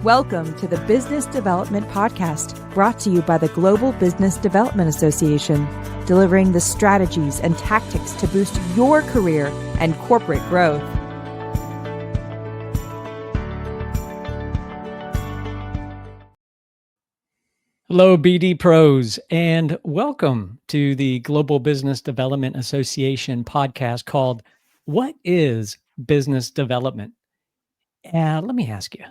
Welcome to the Business Development Podcast, brought to you by the Global Business Development Association, delivering the strategies and tactics to boost your career and corporate growth. Hello, BD pros, and welcome to the Global Business Development Association podcast called What is Business Development? Let me ask you,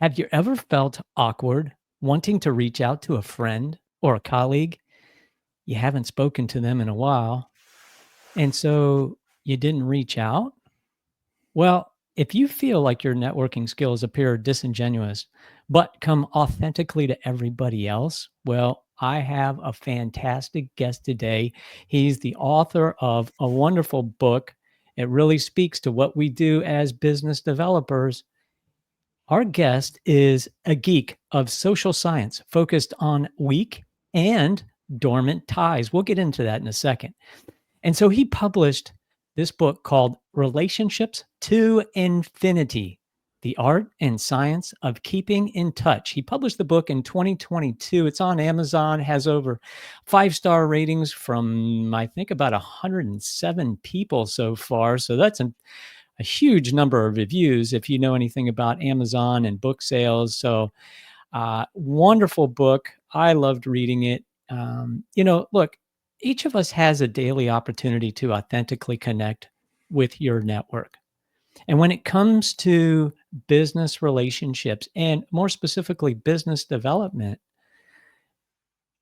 have you ever felt awkward wanting to reach out to a friend or a colleague? You haven't spoken to them in a while, and so you didn't reach out? Well, if you feel like your networking skills appear disingenuous, but come authentically to everybody else, well, I have a fantastic guest today. He's the author of a wonderful book. It really speaks to what we do as business developers. Our guest is a geek of social science focused on weak and dormant ties. We'll get into that in a second. And so he published this book called Relationships to Infinity: The Art and Science of Keeping in Touch. He published the book in 2022. It's on Amazon, has over 5-star ratings from, I think, about 107 people so far. So that's a huge number of reviews if you know anything about Amazon and book sales. So wonderful book. I loved reading it. Look, each of us has a daily opportunity to authentically connect with your network. And when it comes to business relationships, and more specifically, business development,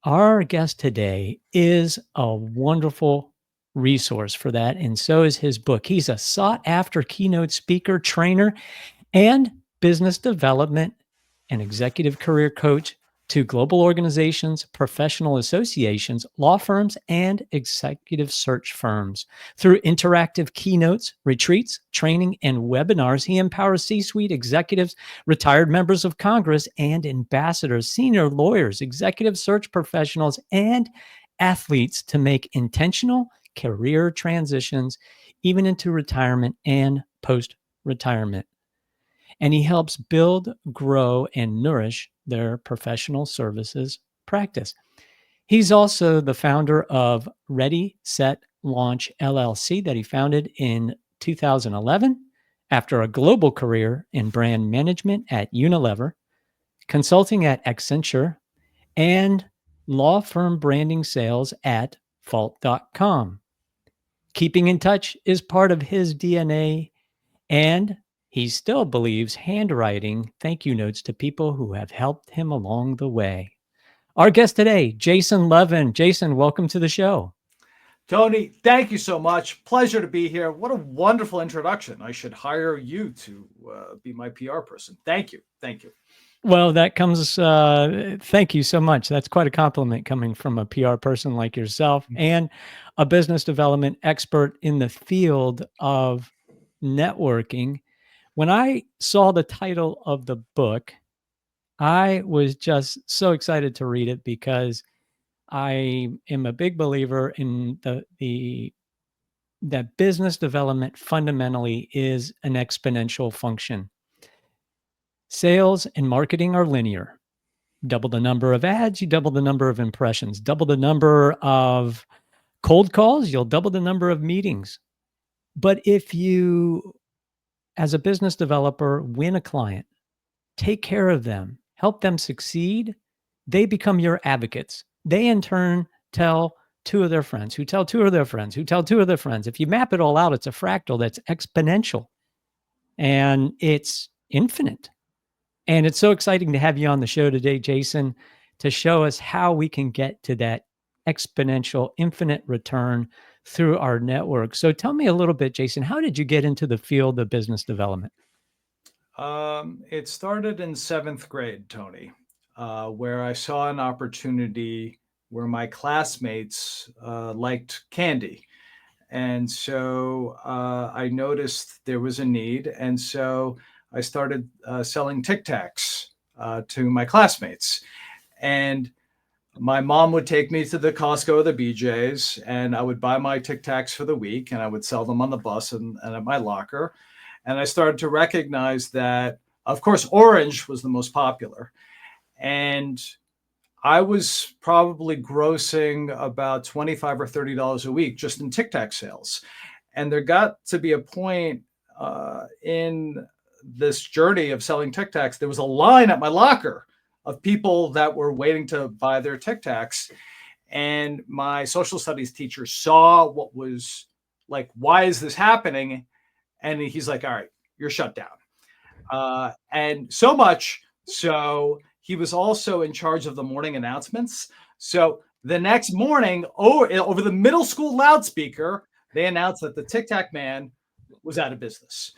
our guest today is a wonderful resource for that. And so is his book. He's a sought-after keynote speaker, trainer, and business development and executive career coach to global organizations, professional associations, law firms, and executive search firms. Through interactive keynotes, retreats, training, and webinars, he empowers C-suite executives, retired members of Congress, and ambassadors, senior lawyers, executive search professionals, and athletes to make intentional career transitions, even into retirement and post-retirement. And he helps build, grow, and nourish their professional services practice. He's also the founder of Ready, Set, Launch LLC that he founded in 2011 after a global career in brand management at Unilever, consulting at Accenture, and law firm branding sales at Fault.com. Keeping in touch is part of his DNA, and he still believes handwriting thank you notes to people who have helped him along the way. Our guest today, Jason Levin. Jason, welcome to the show. Tony, thank you so much. Pleasure to be here. What a wonderful introduction. I should hire you to be my PR person. Thank you. Thank you. Well, that comes, thank you so much. That's quite a compliment coming from a PR person like yourself and a business development expert in the field of networking. When I saw the title of the book, I was just so excited to read it because I am a big believer in that business development fundamentally is an exponential function. Sales and marketing are linear. Double the number of ads, you double the number of impressions. Double the number of cold calls, you'll double the number of meetings. But if you, as a business developer, win a client, take care of them, help them succeed, they become your advocates. They in turn tell two of their friends, who tell two of their friends, who tell two of their friends. If you map it all out, it's a fractal that's exponential and it's infinite. And it's so exciting to have you on the show today, Jason, to show us how we can get to that exponential, infinite return through our network. So tell me a little bit, Jason, how did you get into the field of business development? It started in 7th grade, Tony, where I saw an opportunity where my classmates liked candy. And so I noticed there was a need. And so I started selling Tic Tacs to my classmates. And my mom would take me to the Costco or the BJ's, and I would buy my Tic Tacs for the week, and I would sell them on the bus and at my locker. And I started to recognize that Of course, orange was the most popular. And I was probably grossing about $25 or $30 a week just in Tic Tac sales. And there got to be a point in this journey of selling Tic Tacs, there was a line at my locker of people that were waiting to buy their Tic Tacs. And my social studies teacher saw what was like, why is this happening? And he's like, all right, you're shut down. And so much so he was also in charge of the morning announcements. So the next morning, over the middle school loudspeaker, they announced that the Tic Tac Man was out of business.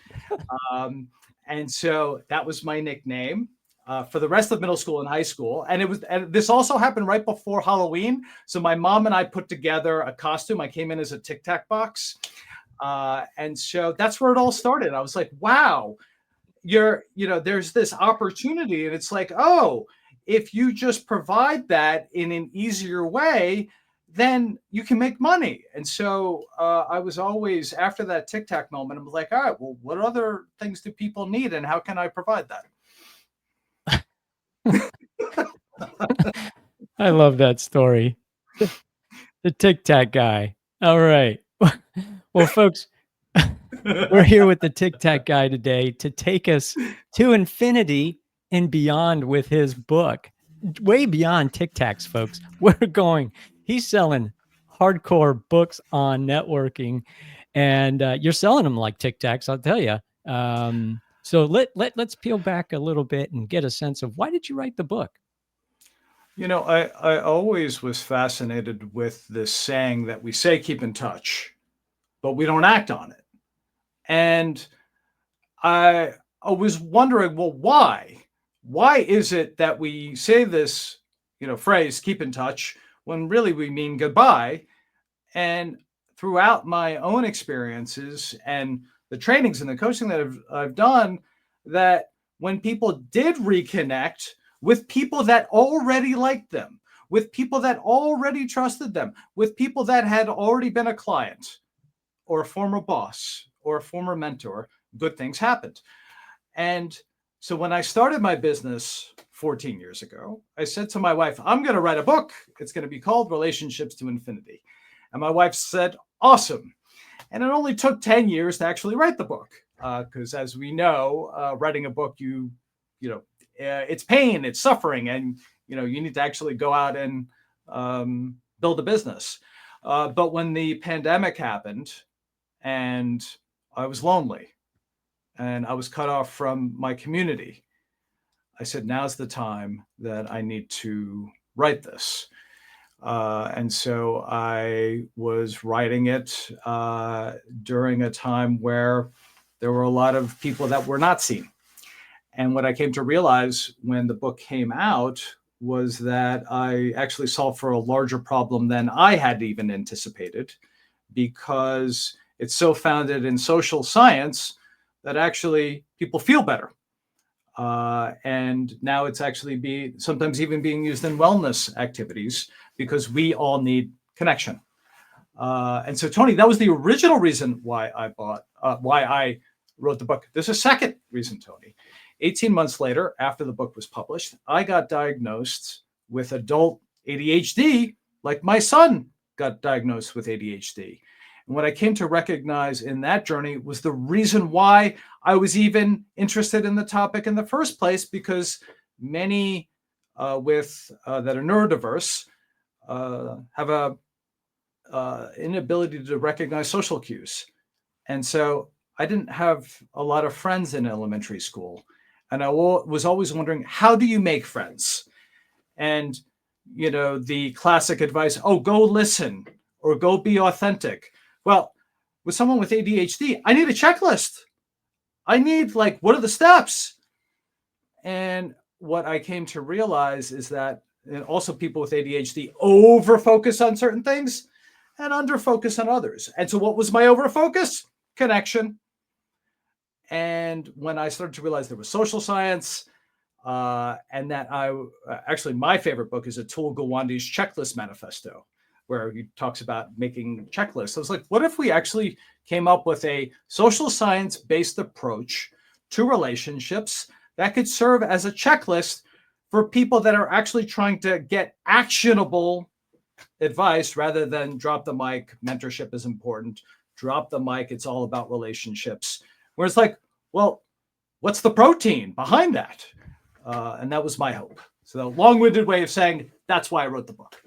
And so that was my nickname for the rest of middle school and high school. And this also happened right before Halloween. So my mom and I put together a costume. I came in as a Tic Tac box. And so that's where it all started. I was like, wow, there's this opportunity. And it's like, oh, if you just provide that in an easier way, then you can make money. And so I was always, after that Tic Tac moment, I'm like, all right, well, what other things do people need and how can I provide that? I love that story. The Tic Tac guy. All right. Well, folks, we're here with the Tic Tac guy today to take us to infinity and beyond with his book. Way beyond Tic Tacs, folks. We're going. He's selling hardcore books on networking, and you're selling them like Tic Tacs, I'll tell you. So let's peel back a little bit and get a sense of why did you write the book? I always was fascinated with this saying that we say keep in touch, but we don't act on it. And I was wondering, well, why? Why is it that we say this, phrase, keep in touch, when really we mean goodbye? And throughout my own experiences and the trainings and the coaching that I've done, that when people did reconnect with people that already liked them, with people that already trusted them, with people that had already been a client or a former boss or a former mentor, good things happened. And so when I started my business 14 years ago, I said to my wife, I'm going to write a book. It's going to be called Relationships to Infinity. And my wife said, awesome. And it only took 10 years to actually write the book. Because as we know, writing a book, it's pain, it's suffering, and you need to actually go out and build a business. But when the pandemic happened and I was lonely and I was cut off from my community, I said, now's the time that I need to write this. And so I was writing it during a time where there were a lot of people that were not seen. And what I came to realize when the book came out was that I actually solved for a larger problem than I had even anticipated, because it's so founded in social science that actually people feel better. And now it's actually sometimes even being used in wellness activities because we all need connection. And so, Tony, that was the original reason why I wrote the book. There's a second reason, Tony. 18 months later, after the book was published, I got diagnosed with adult ADHD, like my son got diagnosed with ADHD. And what I came to recognize in that journey was the reason why I was even interested in the topic in the first place, because many that are neurodiverse have a inability to recognize social cues. And so I didn't have a lot of friends in elementary school. And I was always wondering, how do you make friends? And, the classic advice, go listen or go be authentic. Well, with someone with ADHD, I need a checklist. I need what are the steps? And what I came to realize is that also people with ADHD over-focus on certain things and under-focus on others. And so what was my over-focus? Connection. And when I started to realize there was social science, and that actually my favorite book is Atul Gawande's Checklist Manifesto, where he talks about making checklists. I was like, what if we actually came up with a social science-based approach to relationships that could serve as a checklist for people that are actually trying to get actionable advice rather than drop the mic. Mentorship is important. Drop the mic. It's all about relationships. Where it's like, well, what's the protein behind that? And that was my hope. So the long-winded way of saying that's why I wrote the book.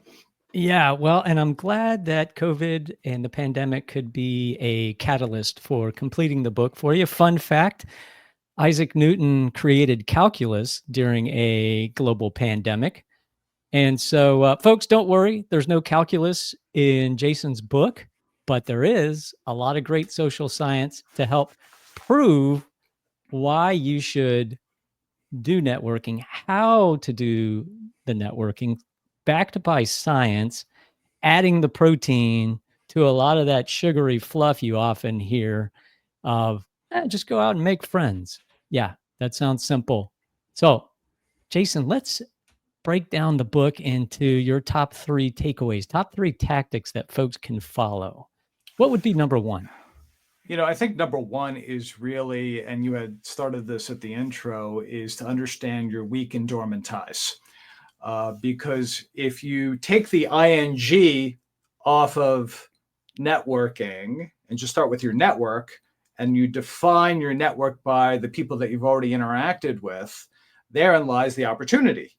Yeah, well, and I'm glad that COVID and the pandemic could be a catalyst for completing the book for you. Fun fact, Isaac Newton created calculus during a global pandemic. And so, folks, don't worry. There's no calculus in Jason's book, but there is a lot of great social science to help prove why you should do networking, how to do the networking, backed by science, adding the protein to a lot of that sugary fluff you often hear of just go out and make friends. Yeah, that sounds simple. So, Jason, let's break down the book into your top 3 takeaways, top 3 tactics that folks can follow. What would be number 1? I think number 1 is really, and you had started this at the intro, is to understand your weak and dormant ties. Because if you take the ing off of networking and just start with your network, and you define your network by the people that you've already interacted with, therein lies the opportunity.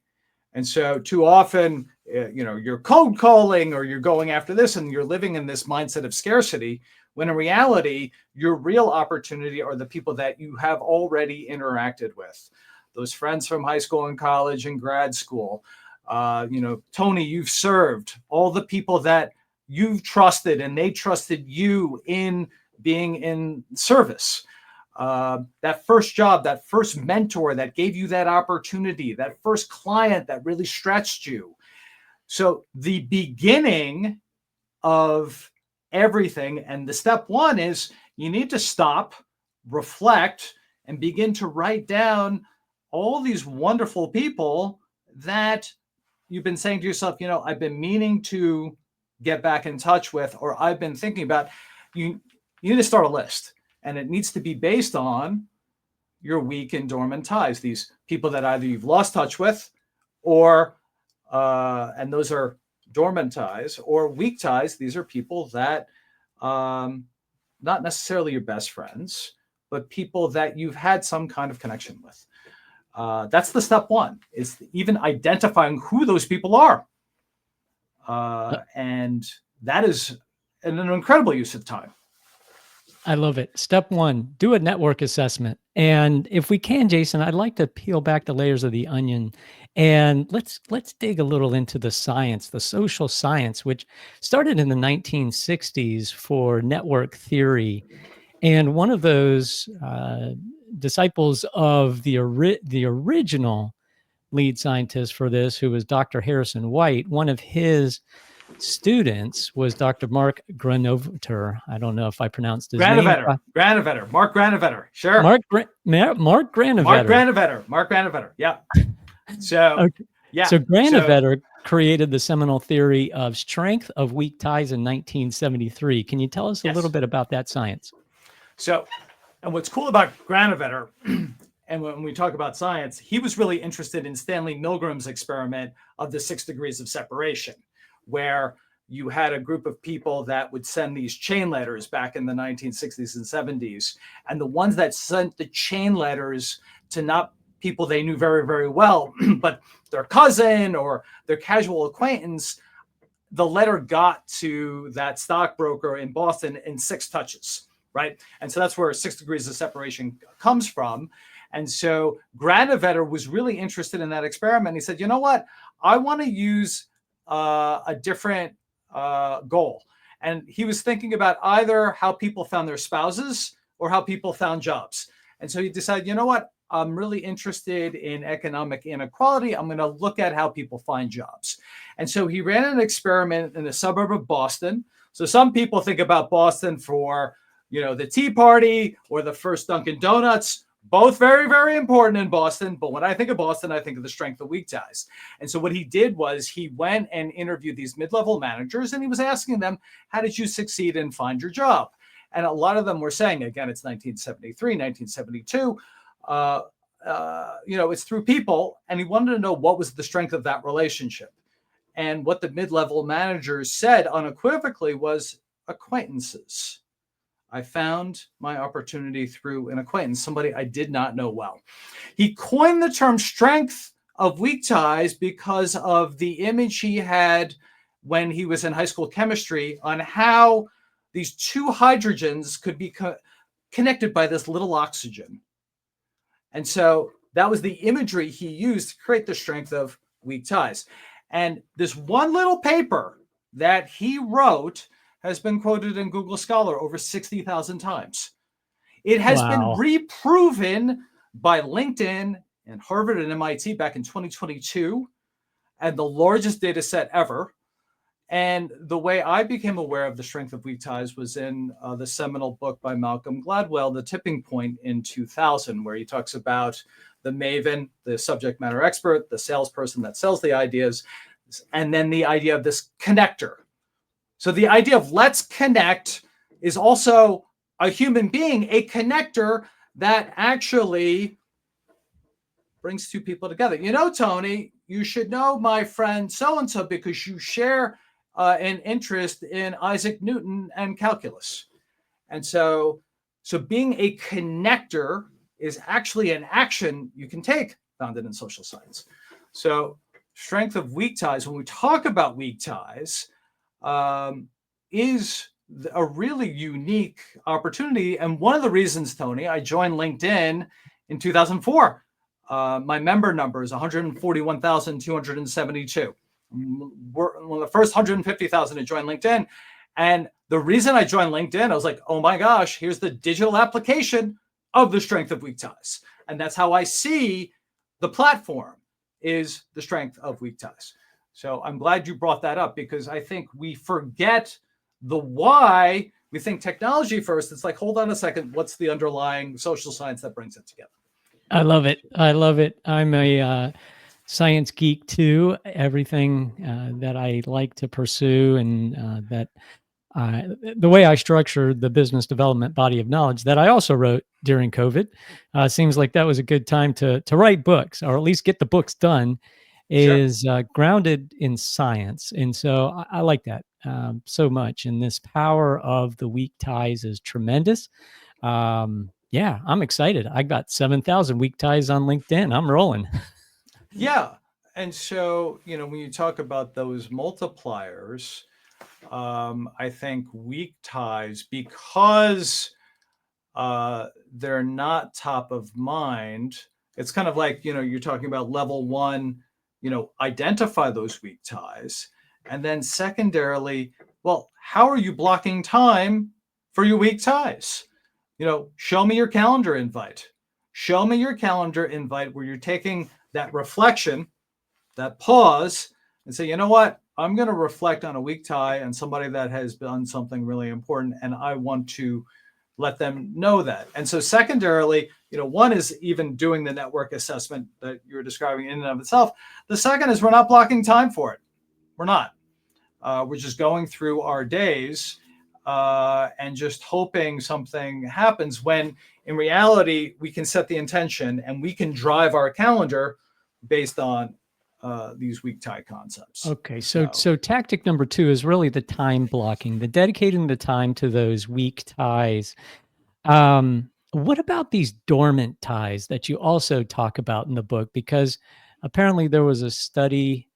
And so too often, you're cold calling or you're going after this and you're living in this mindset of scarcity, when in reality, your real opportunity are the people that you have already interacted with. Those friends from high school and college and grad school. Tony, you've served all the people that you've trusted and they trusted you in being in service. That first job, that first mentor that gave you that opportunity, that first client that really stretched you. So the beginning of everything, and the step 1 is you need to stop, reflect, and begin to write down all these wonderful people that you've been saying to yourself, I've been meaning to get back in touch with, or I've been thinking about. You need to start a list. And it needs to be based on your weak and dormant ties. These people that either you've lost touch with, or, and those are dormant ties, or weak ties. These are people that, not necessarily your best friends, but people that you've had some kind of connection with. That's the step 1, is even identifying who those people are. And that is an incredible use of time. I love it. Step 1, do a network assessment. And if we can, Jason, I'd like to peel back the layers of the onion and let's dig a little into the science, the social science, which started in the 1960s for network theory. And one of those disciples of the original lead scientist for this, who was Dr. Harrison White, one of his students was Dr. Mark Granovetter. I don't know if I pronounced his name. Granovetter. Mark Granovetter. Sure. Mark Granovetter. Mark Granovetter. Yeah. So, okay. Yeah. So Granovetter created the seminal theory of strength of weak ties in 1973. Can you tell us a little bit about that science? So, and what's cool about Granovetter, and when we talk about science, he was really interested in Stanley Milgram's experiment of the 6 degrees of separation, where you had a group of people that would send these chain letters back in the 1960s and 70s. And the ones that sent the chain letters to not people they knew very, very well, but their cousin or their casual acquaintance, the letter got to that stockbroker in Boston in 6 touches, right? And so that's where 6 degrees of separation comes from. And so Granovetter was really interested in that experiment. He said, you know what? I want to use a different goal. And he was thinking about either how people found their spouses or how people found jobs. And so he decided, you know what? I'm really interested in economic inequality. I'm going to look at how people find jobs. And so he ran an experiment in the suburb of Boston. So some people think about Boston for, the Tea Party or the first Dunkin' Donuts. Both very, very important in Boston. But when I think of Boston, I think of the strength of weak ties. And so what he did was he went and interviewed these mid-level managers, and he was asking them, how did you succeed and find your job? And a lot of them were saying, again, it's 1973, 1972. it's through people, and he wanted to know what was the strength of that relationship. And what the mid-level managers said unequivocally was acquaintances. I found my opportunity through an acquaintance, somebody I did not know well. He coined the term strength of weak ties because of the image he had when he was in high school chemistry on how these two hydrogens could be connected by this little oxygen. And so that was the imagery he used to create the strength of weak ties. And this one little paper that he wrote has been quoted in Google Scholar over 60,000 times. It has been reproven by LinkedIn and Harvard and MIT back in 2022, and the largest data set ever. And the way I became aware of the strength of weak ties was in the seminal book by Malcolm Gladwell, The Tipping Point, in 2000, where he talks about the maven, the subject matter expert, the salesperson that sells the ideas, and then the idea of this connector. So the idea of let's connect is also a human being, a connector that actually brings two people together. Tony, you should know my friend so-and-so because you share an interest in Isaac Newton and calculus. And so being a connector is actually an action you can take founded in social science. So strength of weak ties, when we talk about weak ties, is a really unique opportunity. And one of the reasons, Tony, I joined LinkedIn in 2004. My member number is 141,272. We're one of the first 150,000 to join LinkedIn. And the reason I joined LinkedIn, I was like, oh my gosh, here's the digital application of the strength of weak ties. And that's how I see the platform, is the strength of weak ties. So I'm glad you brought that up, because I think we forget the why. We think technology first. It's like, hold on a second, what's the underlying social science that brings it together? I love it. I love it. I'm a science geek too. Everything that I like to pursue, and the way I structure the business development body of knowledge that I also wrote during COVID, seems like that was a good time to write books, or at least get the books done, is grounded in science. And so I like that so much. And this power of the weak ties is tremendous. Yeah, I'm excited. I got 7,000 weak ties on LinkedIn. I'm rolling. Yeah. And so, when you talk about those multipliers, I think weak ties, because they're not top of mind, it's kind of like, you're talking about level one, identify those weak ties. And then secondarily, well, how are you blocking time for your weak ties? Show me your calendar invite. Show me your calendar invite where you're taking that reflection, that pause, and say, you know what? I'm going to reflect on a weak tie and somebody that has done something really important, and I want to let them know that. And so secondarily, one is even doing the network assessment that you're describing in and of itself. The second is we're not blocking time for it. We're not. We're just going through our days and just hoping something happens, when in reality, we can set the intention and we can drive our calendar based on these weak tie concepts. Okay. So tactic number 2 is really the time blocking, the dedicating the time to those weak ties. What about these dormant ties that you also talk about in the book? Because apparently there was a study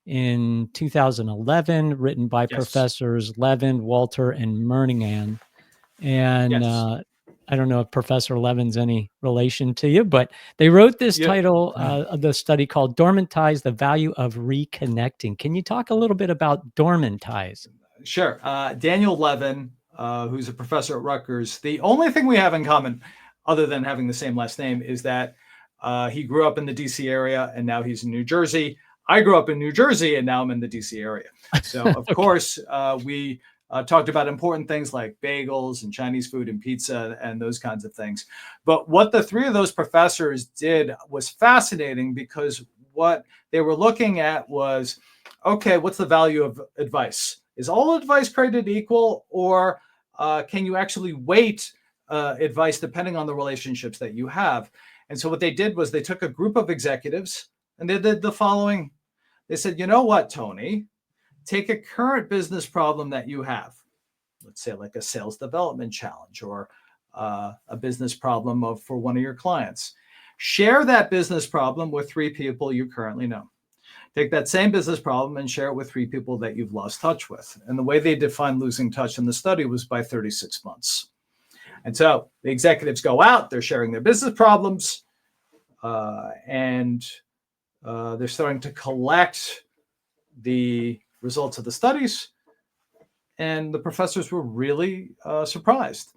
in 2011 written by Professors Levin, Walter, and Murnaghan. And I don't know if Professor Levin's any relation to you, but they wrote this title of the study called Dormant Ties, the Value of Reconnecting. Can you talk a little bit about dormant ties? Sure. Daniel Levin, who's a professor at Rutgers, the only thing we have in common, other than having the same last name, is that he grew up in the DC area and now he's in New Jersey. I grew up in New Jersey and now I'm in the DC area. So, of course, we talked about important things like bagels and Chinese food and pizza and those kinds of things. But what the three of those professors did was fascinating, because what they were looking at was, okay, what's the value of advice? Is all advice created equal, or can you actually weight advice depending on the relationships that you have. And so what they did was they took a group of executives and they did the following. They said, you know what, Tony, take a current business problem that you have. Let's say like a sales development challenge or a business problem for one of your clients. Share that business problem with 3 people you currently know. Take that same business problem and share it with 3 people that you've lost touch with. And the way they defined losing touch in the study was by 36 months. And so the executives go out, they're sharing their business problems, and they're starting to collect the results of the studies. And the professors were really surprised.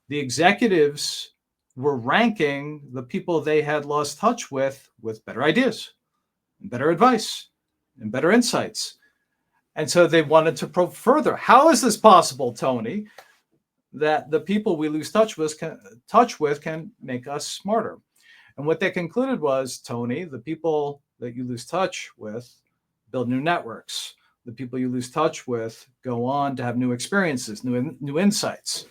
The executives were ranking the people they had lost touch with better ideas, and better advice, and better insights. And so they wanted to probe further. How is this possible, Tony, that the people we lose touch with can make us smarter? And what they concluded was, Tony, the people that you lose touch with build new networks. The people you lose touch with go on to have new experiences, new insights.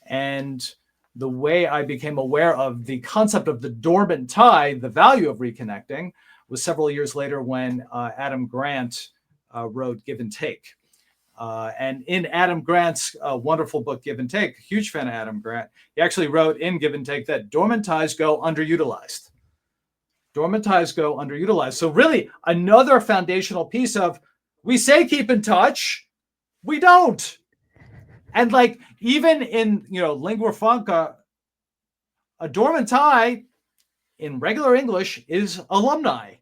And the way I became aware of the concept of the dormant tie, the value of reconnecting, was several years later when Adam Grant wrote Give and Take. And in Adam Grant's wonderful book, Give and Take, huge fan of Adam Grant, he actually wrote in Give and Take that dormant ties go underutilized. Dormant ties go underutilized. So really another foundational piece of, we say keep in touch, we don't. And like even in, lingua franca, a dormant tie in regular English is alumni,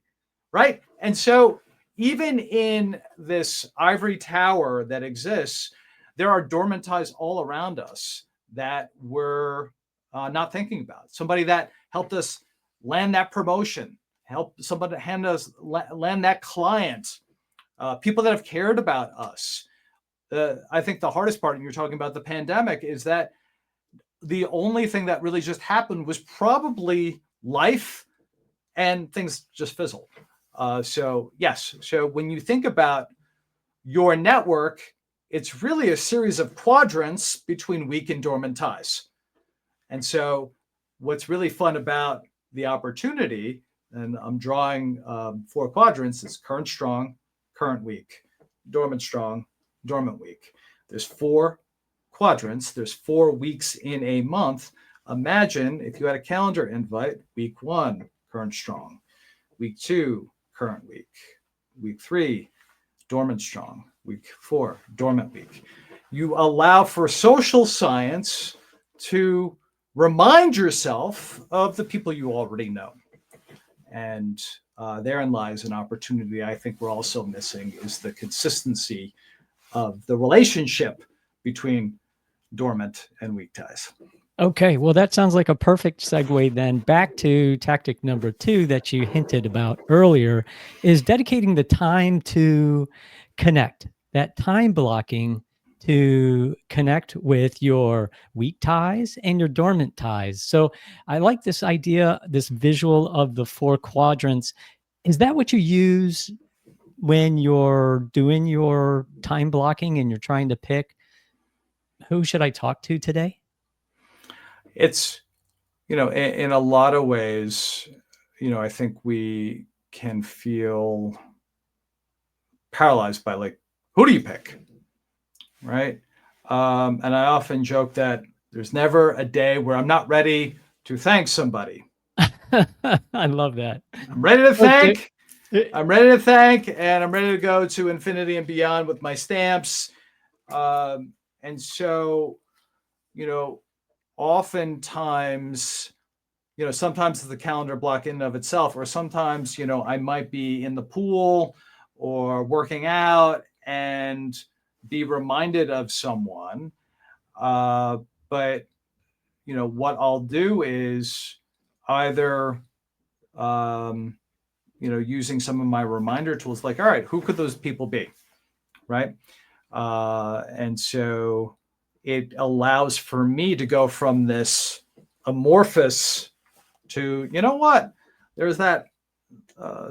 right? And so even in this ivory tower that exists, there are dormant ties all around us that we're not thinking about. Somebody that helped us land that promotion, help somebody land that client, people that have cared about us. I think the hardest part, and you're talking about the pandemic, is that the only thing that really just happened was probably life, and things just fizzled. So yes, so when you think about your network, it's really a series of quadrants between weak and dormant ties. And so what's really fun about the opportunity, and I'm drawing 4 quadrants, is current strong, current weak, dormant strong, dormant weak. There's 4 quadrants. There's 4 weeks in a month. Imagine if you had a calendar invite, week 1, current strong, week 2, current weak, week 3, dormant strong, week 4, dormant weak. You allow for social science to remind yourself of the people you already know. And therein lies an opportunity I think we're also missing, is the consistency of the relationship between dormant and weak ties. Okay, well, that sounds like a perfect segue then back to tactic number 2 that you hinted about earlier, is dedicating the time to connect, that time blocking to connect with your weak ties and your dormant ties. So I like this idea, this visual of the 4 quadrants. Is that what you use when you're doing your time blocking and you're trying to pick, who should I talk to today? It's, in a lot of ways, I think we can feel paralyzed by like, who do you pick? Right. And I often joke that there's never a day where I'm not ready to thank somebody. I love that. I'm ready to thank. I'm ready to thank, and I'm ready to go to infinity and beyond with my stamps. And so, oftentimes, sometimes it's the calendar block in and of itself, or sometimes, I might be in the pool or working out and be reminded of someone. But, what I'll do is either, using some of my reminder tools, like, all right, who could those people be? Right. And so it allows for me to go from this amorphous to, there's that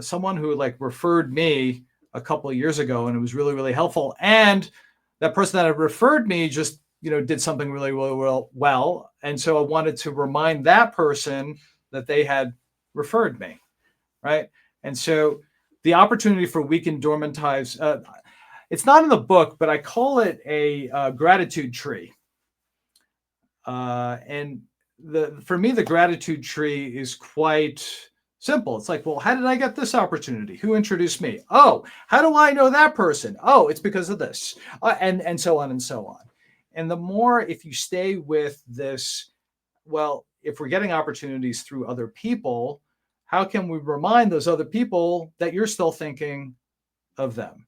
someone who like referred me a couple of years ago, and it was really, really helpful. And that person that had referred me just, did something really, really well. And so I wanted to remind that person that they had referred me, right? And so the opportunity for weekend dormant hives, it's not in the book, but I call it a gratitude tree. And for me, the gratitude tree is quite simple. It's like, well, how did I get this opportunity? Who introduced me? Oh, how do I know that person? Oh, it's because of this, and so on and so on. And the more, if you stay with this, well, if we're getting opportunities through other people, how can we remind those other people that you're still thinking of them?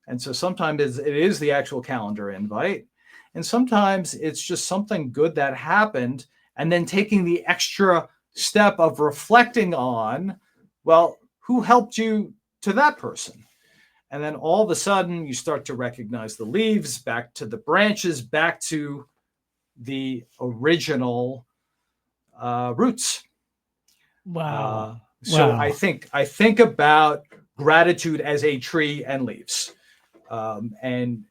And so sometimes it is the actual calendar invite. And sometimes it's just something good that happened, and then taking the extra step of reflecting on, well, who helped you to that person? And then all of a sudden you start to recognize the leaves, back to the branches, back to the original roots. Wow. So Wow. I think about gratitude as a tree and leaves, and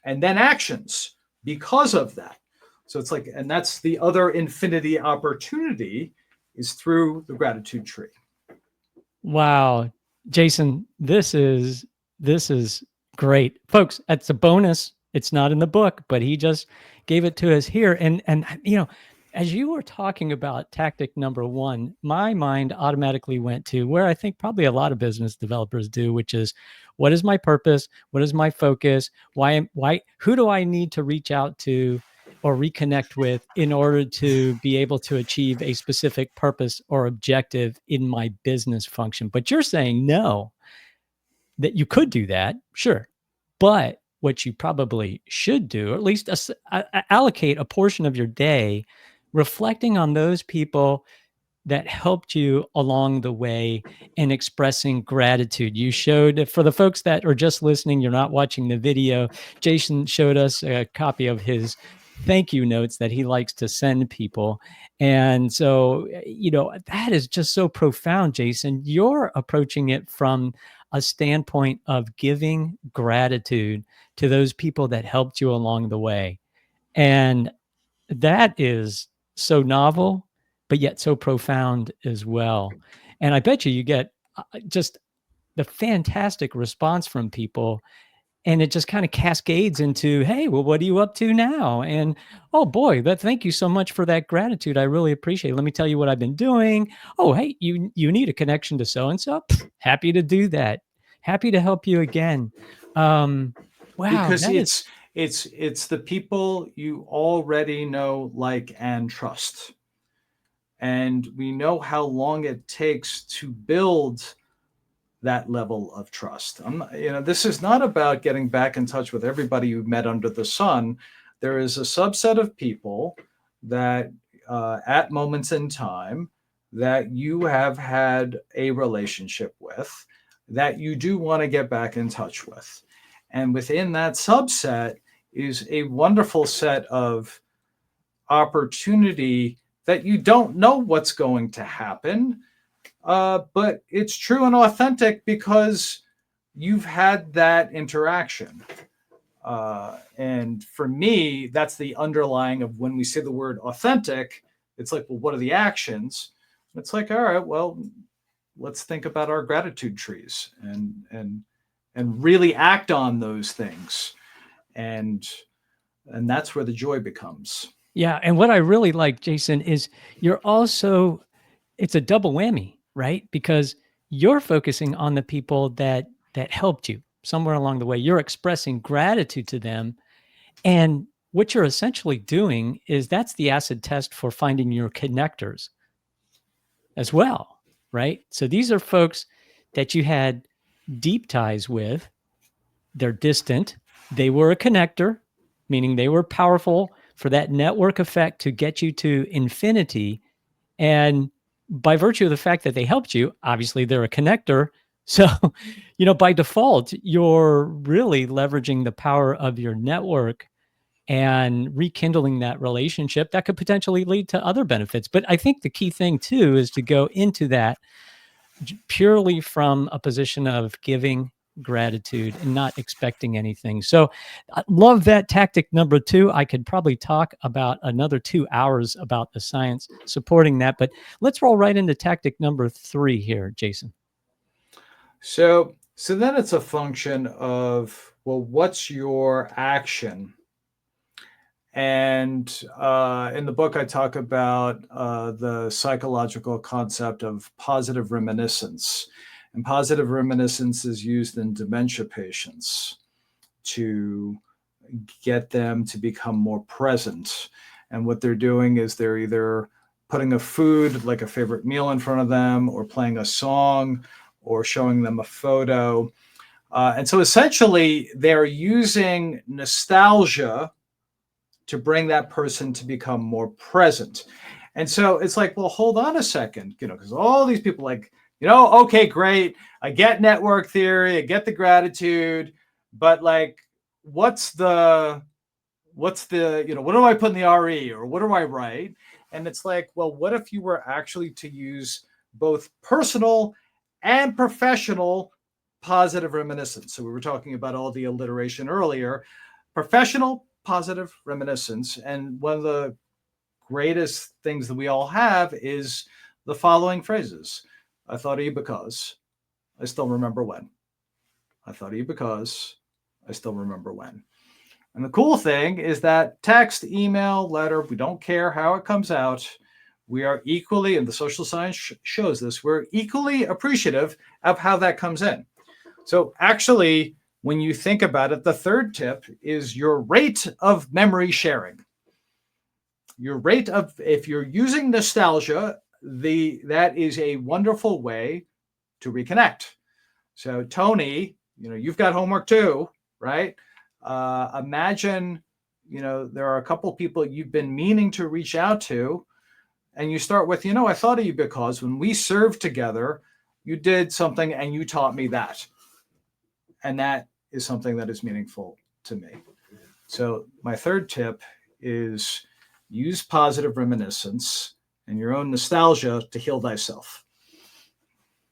then actions because of that. So it's like, and that's the other infinity opportunity, is through the gratitude tree. Wow. Jason, this is great. Folks, that's a bonus. It's not in the book, but he just gave it to us here. And as you were talking about tactic number one, my mind automatically went to where I think probably a lot of business developers do, which is, what is my purpose? What is my focus? Who do I need to reach out to or reconnect with in order to be able to achieve a specific purpose or objective in my business function? But you're saying no, that you could do that, sure. But what you probably should do, or at least allocate a portion of your day reflecting on those people that helped you along the way and expressing gratitude. You showed, for the folks that are just listening, you're not watching the video, Jason showed us a copy of his thank you notes that he likes to send people. And so, that is just so profound, Jason. You're approaching it from a standpoint of giving gratitude to those people that helped you along the way. And that is so novel, but yet so profound as well. And I bet you get just the fantastic response from people, and it just kind of cascades into, hey, well, what are you up to now? And oh boy, thank you so much for that gratitude. I really appreciate it. Let me tell you what I've been doing. Oh, hey, you need a connection to so and so. Happy to do that. Happy to help you again. Wow, because that it's the people you already know, like, and trust. And we know how long it takes to build that level of trust. This is not about getting back in touch with everybody you met under the sun. There is a subset of people that at moments in time that you have had a relationship with, that you do want to get back in touch with. And within that subset is a wonderful set of opportunity that you don't know what's going to happen. But it's true and authentic because you've had that interaction. And for me, that's the underlying of when we say the word authentic. It's like, well, what are the actions? It's like, all right, well, let's think about our gratitude trees and really act on those things. And that's where the joy becomes. Yeah. And what I really like, Jason, is it's a double whammy, right? Because you're focusing on the people that helped you somewhere along the way. You're expressing gratitude to them. And what you're essentially doing is, that's the acid test for finding your connectors as well, right? So these are folks that you had deep ties with. They're distant. They were a connector, meaning they were powerful for that network effect to get you to infinity. And by virtue of the fact that they helped you, obviously they're a connector. So, by default, you're really leveraging the power of your network and rekindling that relationship that could potentially lead to other benefits. But I think the key thing too is to go into that purely from a position of giving gratitude and not expecting anything. So I love that tactic number 2. I could probably talk about another 2 hours about the science supporting that, but let's roll right into tactic number 3 here, Jason. So then it's a function of, well, what's your action? And in the book, I talk about the psychological concept of positive reminiscence. And positive reminiscence is used in dementia patients to get them to become more present. And what they're doing is they're either putting a food, like a favorite meal, in front of them, or playing a song, or showing them a photo. And so essentially, they're using nostalgia to bring that person to become more present. And so it's like, well, hold on a second, because all these people okay, great. I get network theory, I get the gratitude, but like, what's the, what do I put in the RE, or what do I write? And it's like, well, what if you were actually to use both personal and professional positive reminiscence? So we were talking about all the alliteration earlier. Professional positive reminiscence. And one of the greatest things that we all have is the following phrases. I thought of you because I still remember when. I thought of you because I still remember when. And the cool thing is that text, email, letter, we don't care how it comes out. We are equally, and the social science shows this, we're equally appreciative of how that comes in. So actually, when you think about it, the third tip is your rate of memory sharing. Your rate of, if you're using nostalgia, that is a wonderful way to reconnect. So Tony, you've got homework too, right? Imagine, there are a couple people you've been meaning to reach out to, and you start with, I thought of you because when we served together, you did something and you taught me that. And that is something that is meaningful to me. So my third tip is use positive reminiscence and your own nostalgia to heal thyself.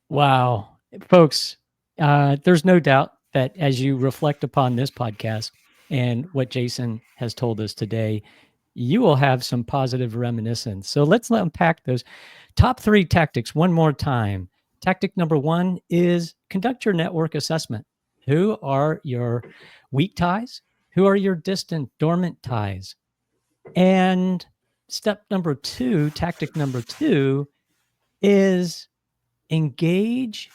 Wow. Folks, there's no doubt that as you reflect upon this podcast and what Jason has told us today, you will have some positive reminiscence. So let's unpack those top 3 tactics one more time. Tactic number 1 is conduct your network assessment. Who are your weak ties? Who are your distant, dormant ties? And step number 2, tactic number 2 is engage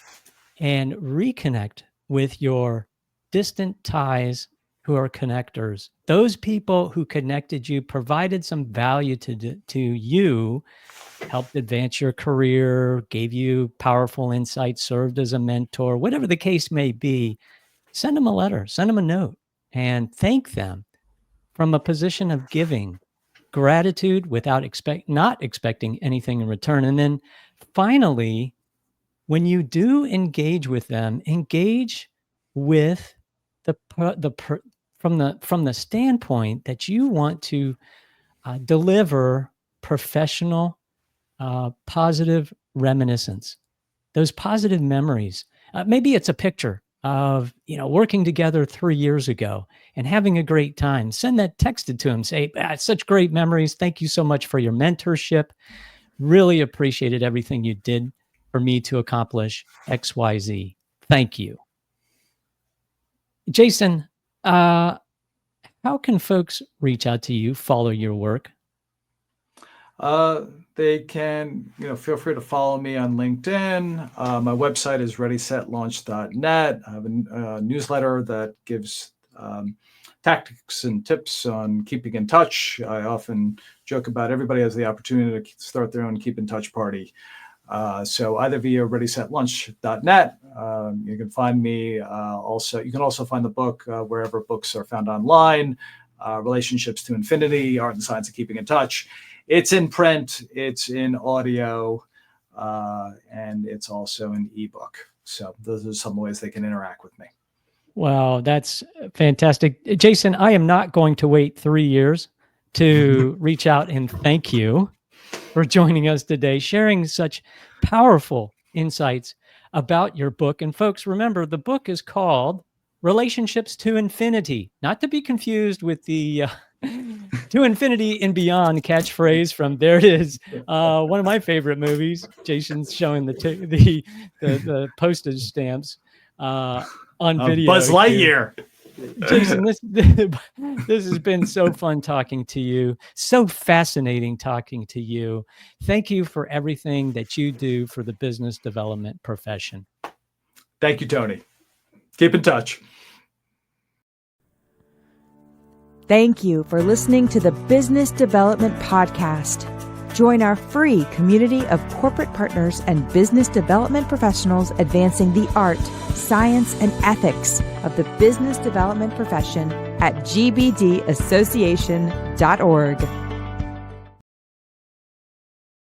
and reconnect with your distant ties who are connectors. Those people who connected you, provided some value to you, helped advance your career, gave you powerful insights, served as a mentor, whatever the case may be. Send them a letter, send them a note, and thank them from a position of giving, gratitude without not expecting anything in return. And then finally, when you do engage with them, engage with from the standpoint that you want to deliver professional, positive reminiscence, those positive memories. Maybe it's a picture of working together 3 years ago and having a great time. Send that, text it to him. Say, such great memories. Thank you so much for your mentorship. Really appreciated everything you did for me to accomplish XYZ. Thank you. Jason, how can folks reach out to you, follow your work? They can, feel free to follow me on LinkedIn. My website is readysetlaunch.net. I have a newsletter that gives tactics and tips on keeping in touch. I often joke about everybody has the opportunity to start their own keep in touch party. So either via readysetlaunch.net, you can find me. Also, you can also find the book wherever books are found online. Relationships to Infinity: Art and Science of Keeping in Touch. It's in print, it's in audio, and it's also an ebook. So those are some ways they can interact with me. Wow, that's fantastic. Jason, I am not going to wait 3 years to reach out and thank you for joining us today, sharing such powerful insights about your book. And folks, remember, the book is called Relationships to Infinity, not to be confused with the to infinity and beyond catchphrase from There It Is, one of my favorite movies. Jason's showing the postage stamps on video. Buzz Lightyear. Jason, this has been so fun talking to you, so fascinating talking to you. Thank you for everything that you do for the business development profession. Thank you, Tony. Keep in touch. Thank you for listening to the Business Development Podcast. Join our free community of corporate partners and business development professionals advancing the art, science, and ethics of the business development profession at gbdassociation.org.